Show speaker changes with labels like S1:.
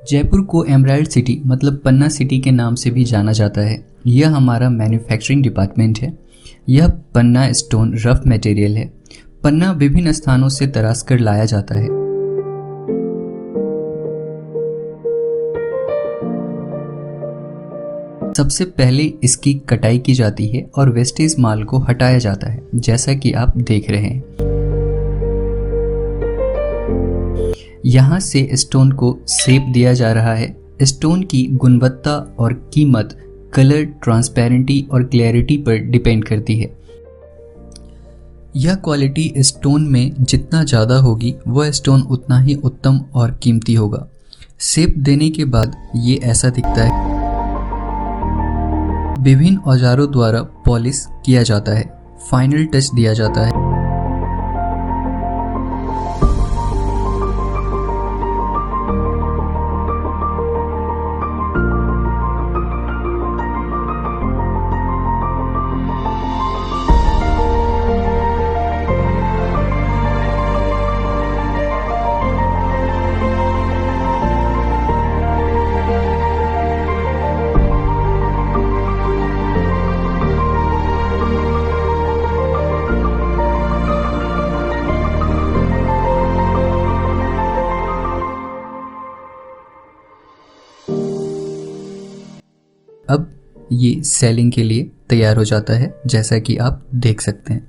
S1: जयपुर को emerald city मतलब पन्ना city के नाम से भी जाना जाता है। यह हमारा मैन्युफैक्चरिंग डिपार्टमेंट है। यह पन्ना स्टोन रफ मटेरियल है। पन्ना विभिन्न स्थानों से तराश कर लाया जाता है। सबसे पहले इसकी कटाई की जाती है और वेस्टेज माल को हटाया जाता है, जैसा कि आप देख रहे हैं। यहाँ से स्टोन को शेप दिया जा रहा है। स्टोन की गुणवत्ता और कीमत कलर, ट्रांसपेरेंटी और क्लैरिटी पर डिपेंड करती है। यह क्वालिटी स्टोन में जितना ज़्यादा होगी वह स्टोन उतना ही उत्तम और कीमती होगा। शेप देने के बाद ये ऐसा दिखता है। विभिन्न औजारों द्वारा पॉलिश किया जाता है, फाइनल टच दिया जाता है। अब ये सेलिंग के लिए तैयार हो जाता है, जैसा कि आप देख सकते हैं।